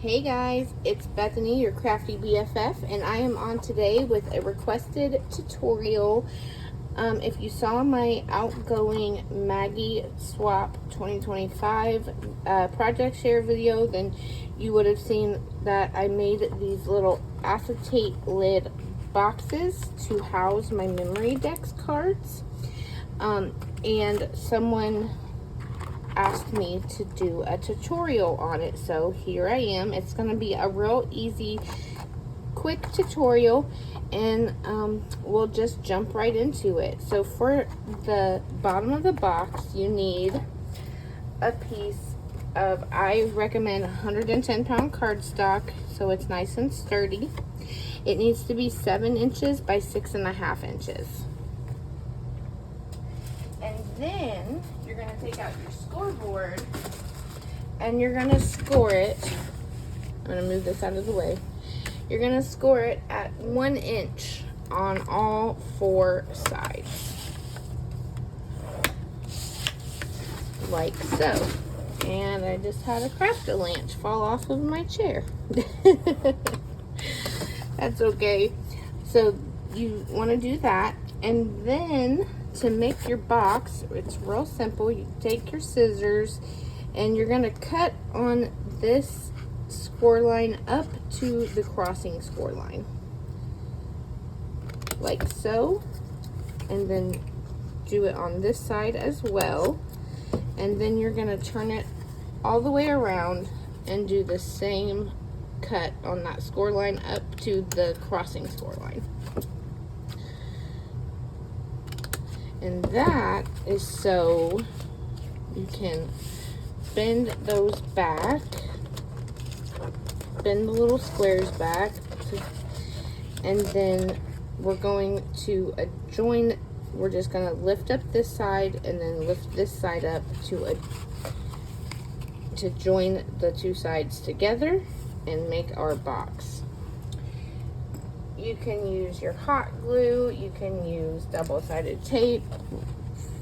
Hey guys, it's Bethany, your crafty BFF, and I am on today with a requested tutorial. If you saw my outgoing Maggie Swap 2025 project share video, then you would have seen that I made these little acetate lid boxes to house my memory dex cards. And someone asked me to do a tutorial on it, so here I am. It's going to be a real easy, quick tutorial, and we'll just jump right into it. So for the bottom of the box, you need a piece of, I recommend 110-pound cardstock, so it's nice and sturdy. It needs to be 7 inches by 6.5 inches. And then you're going to take out your scoreboard and you're going to score it. I'm going to move this out of the way. You're going to score it at 1 inch on all 4 sides. Like so. And I just had a Craft-A-Lanch fall off of my chair. That's okay. So you want to do that, and then to make your box, it's real simple. You take your scissors and you're going to cut on this score line up to the crossing score line, like so, and then do it on this side as well, and then you're going to turn it all the way around and do the same cut on that score line up to the crossing score line. And that is so you can bend those back, bend the little squares back, and then we're going to join. We're just going to lift up this side and then lift this side up to join the two sides together and make our box. You can use your hot glue, you can use double-sided tape.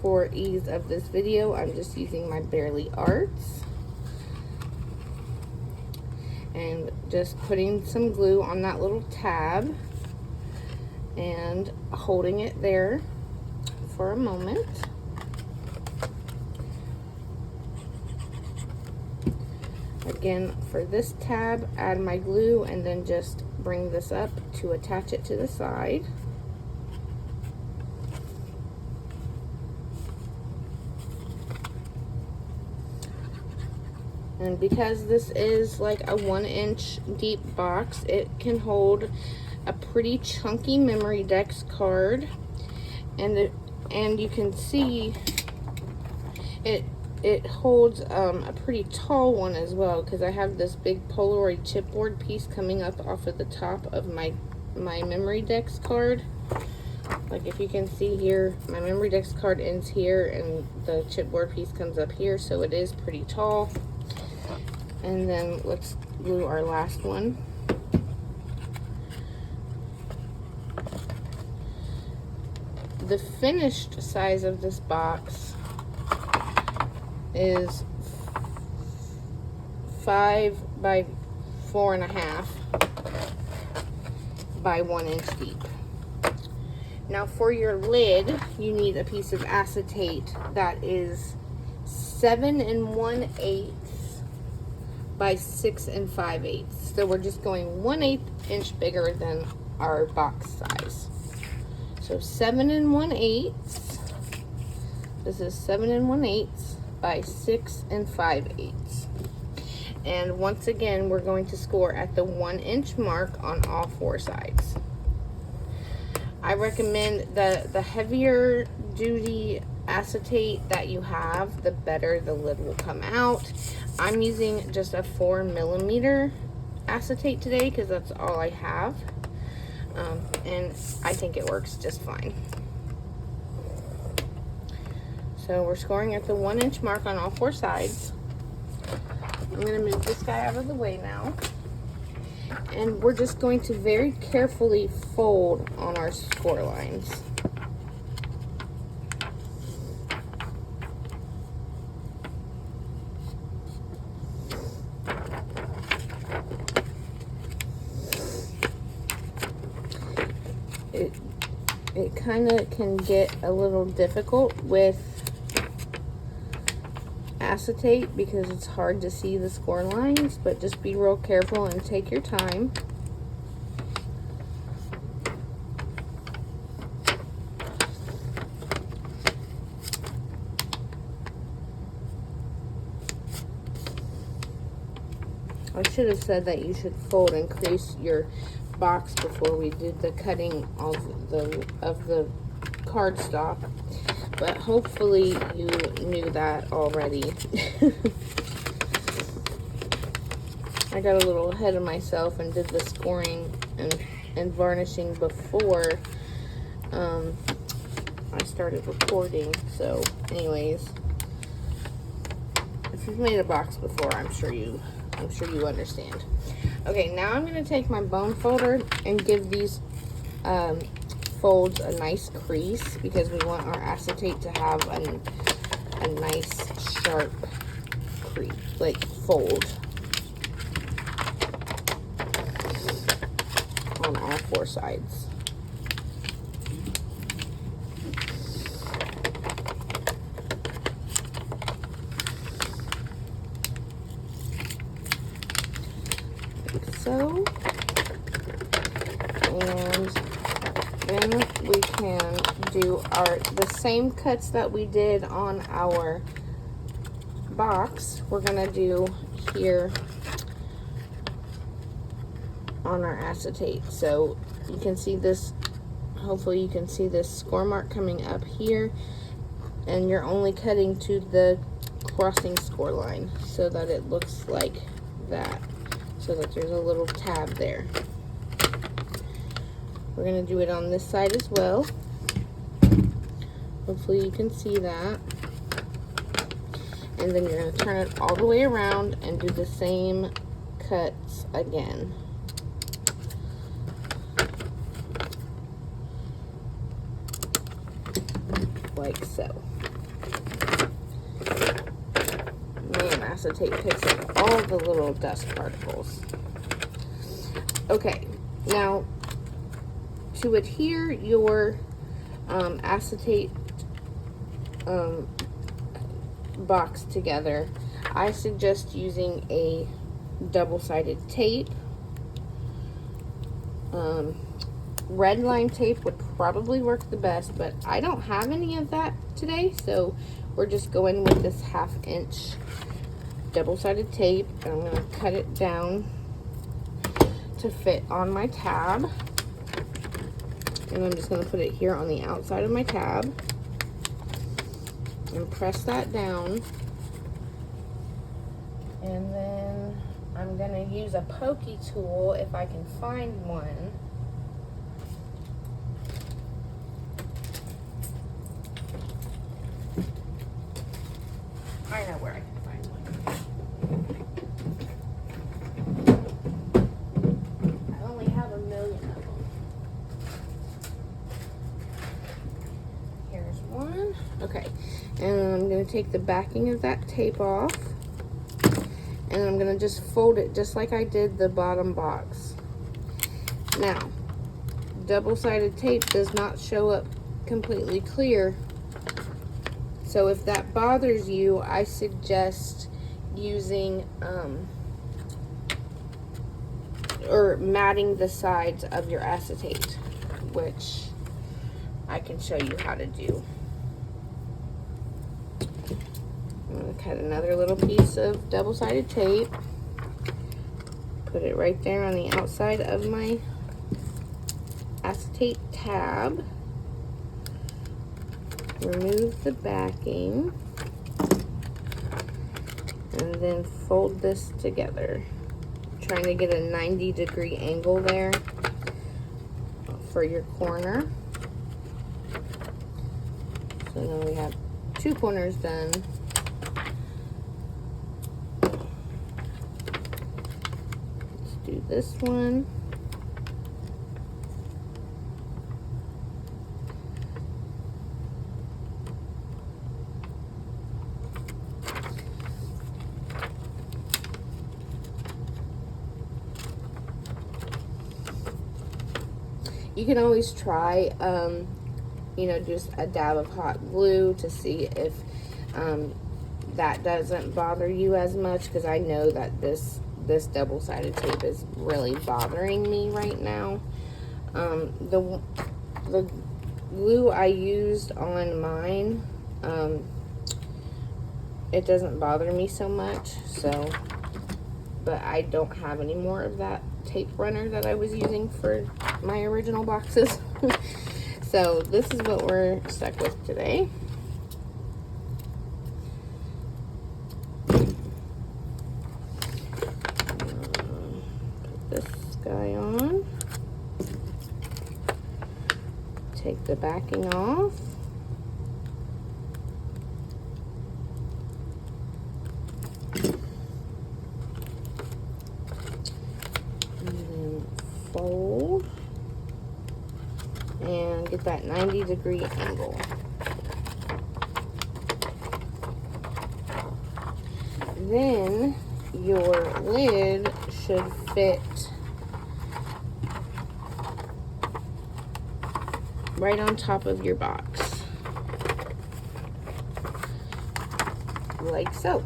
For ease of this video, I'm just using my Barely Arts. And just putting some glue on that little tab and holding it there for a moment. Again, for this tab, add my glue and then just bring this up to attach it to the side. And because this is like a 1 inch deep box, it can hold a pretty chunky memory dex card, and you can see it holds a pretty tall one as well, because I have this big Polaroid chipboard piece coming up off of the top of my memory dex card. Like if you can see here, my memory dex card ends here and the chipboard piece comes up here, so it is pretty tall. And then let's glue our last one. The finished size of this box is 5 by 4.5 by 1 inch deep. Now for your lid, you need a piece of acetate that is 7 1/8 by 6 5/8. So we're just going 1/8 inch bigger than our box size. So 7 1/8. This is 7 1/8 by 6 5/8. And once again, we're going to score at the 1 inch mark on all 4 sides. I recommend the heavier duty acetate that you have, the better the lid will come out. I'm using just a 4mm acetate today because that's all I have, and I think it works just fine. So we're scoring at the 1 inch mark on all 4 sides. I'm going to move this guy out of the way now. And we're just going to very carefully fold on our score lines. It kind of can get a little difficult with acetate because it's hard to see the score lines, but just be real careful and take your time. I should have said that you should fold and crease your box before we did the cutting of the cardstock, but hopefully you knew that already. I got a little ahead of myself and did the scoring and varnishing before I started recording. So anyways, if you've made a box before, I'm sure you understand. Okay, now I'm going to take my bone folder and give these folds a nice crease because we want our acetate to have a nice sharp crease, like fold on all four sides. So, and then we can do the same cuts that we did on our box. We're gonna do here on our acetate. So you can see this, hopefully you can see this score mark coming up here, and you're only cutting to the crossing score line so that it looks like that, so that there's a little tab there. We're going to do it on this side as well. Hopefully you can see that. And then you're going to turn it all the way around and do the same cuts again. Like so. Man, acetate picks up all the little dust particles. Okay, now to adhere your acetate box together, I suggest using a double-sided tape. Red line tape would probably work the best, but I don't have any of that today, so we're just going with this 1/2 inch double-sided tape, and I'm going to cut it down to fit on my tab. And I'm just going to put it here on the outside of my tab and press that down. And then I'm going to use a pokey tool if I can find one. I know where I can find one. I only have a million of them. Here's one. Okay, and I'm going to take the backing of that tape off, and I'm going to just fold it just like I did the bottom box. Now, double-sided tape does not show up completely clear, so if that bothers you, I suggest using or matting the sides of your acetate, which I can show you how to do. I'm going to cut another little piece of double-sided tape, put it right there on the outside of my acetate tab. Remove the backing, and then fold this together, trying to get a 90-degree angle there for your corner. So now we have 2 corners done. Let's do this one. You can always try you know, just a dab of hot glue to see if that doesn't bother you as much, because I know that this double-sided tape is really bothering me right now. The glue I used on mine, it doesn't bother me so much, so, but I don't have any more of that tape runner that I was using for my original boxes. So this is what we're stuck with today. Put this guy on. Take the backing off. Fold and get that 90-degree angle. Then your lid should fit right on top of your box, like so.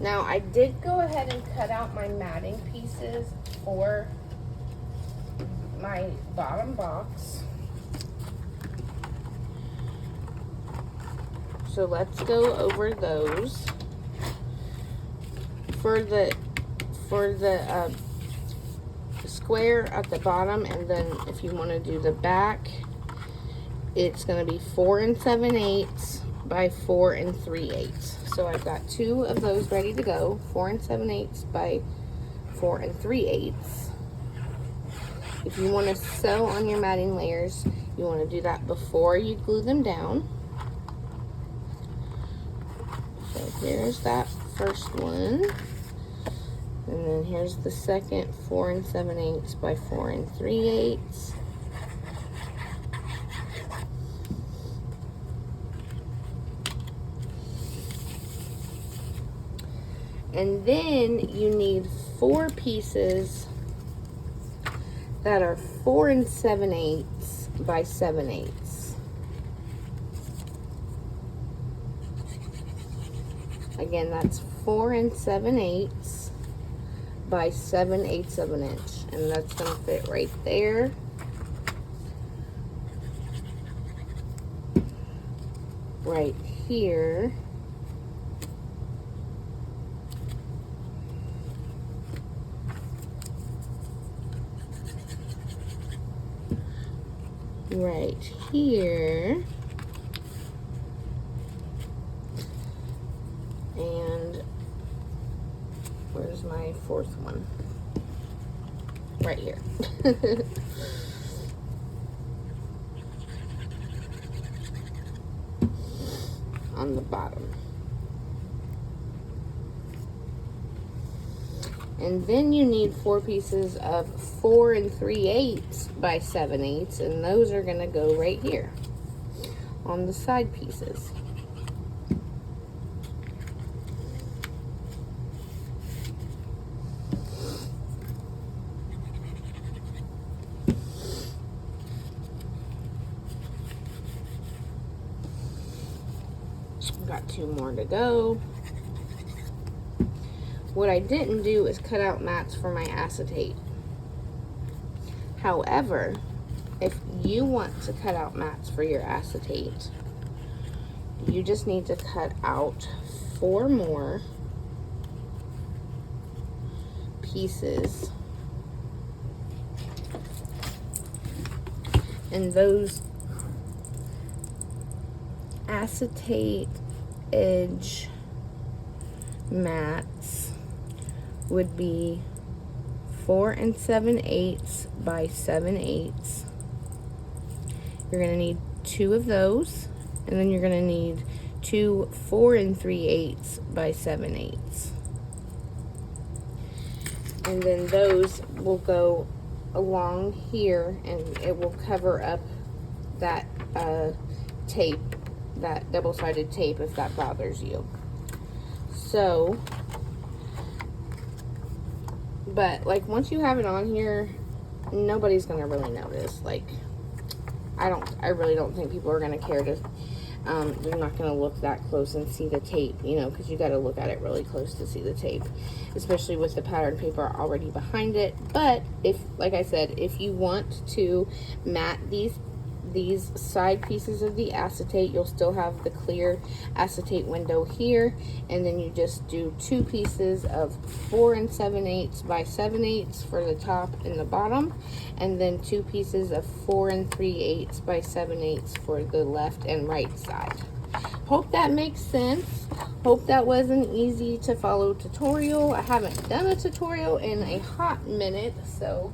Now, I did go ahead and cut out my matting pieces for my bottom box. So let's go over those. For the square at the bottom, and then if you want to do the back, it's going to be 4 7/8 by 4 3/8. So I've got 2 of those ready to go, 4 7/8 by 4 3/8. If you want to sew on your matting layers, you want to do that before you glue them down. So here's that first one. And then here's the second, 4 7/8 by 4 3/8. And then you need 4 pieces that are 4 7/8 by 7/8. Again, that's 4 7/8 by 7/8 of an inch, and that's going to fit right there. Right here. Right here. And where's my 4th one? Right here. On the bottom. And then you need 4 pieces of 4 3/8 by 7/8, and those are going to go right here on the side pieces. Got 2 more to go. What I didn't do is cut out mats for my acetate. However, if you want to cut out mats for your acetate, you just need to cut out 4 more pieces. And those acetate edge mats would be 4 7/8 by 7/8. You're going to need 2 of those, and then you're going to need 2 4 3/8 by 7/8. And then those will go along here, and it will cover up that tape, that double-sided tape, if that bothers you. So, but like once you have it on here, nobody's gonna really notice. Like, I really don't think people are going to care to, they're not going to look that close and see the tape, you know, because you got to look at it really close to see the tape, especially with the pattern paper already behind it. But if, like I said, if you want to mat these side pieces of the acetate, you'll still have the clear acetate window here, and then you just do 2 pieces of 4 7/8 by 7/8 for the top and the bottom, and then 2 pieces of 4 3/8 by 7/8 for the left and right side. Hope that makes sense. Hope that was an easy to follow tutorial. I haven't done a tutorial in a hot minute, so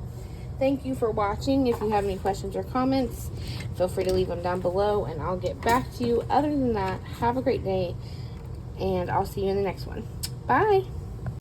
thank you for watching. If you have any questions or comments, feel free to leave them down below and I'll get back to you. Other than that, have a great day and I'll see you in the next one. Bye.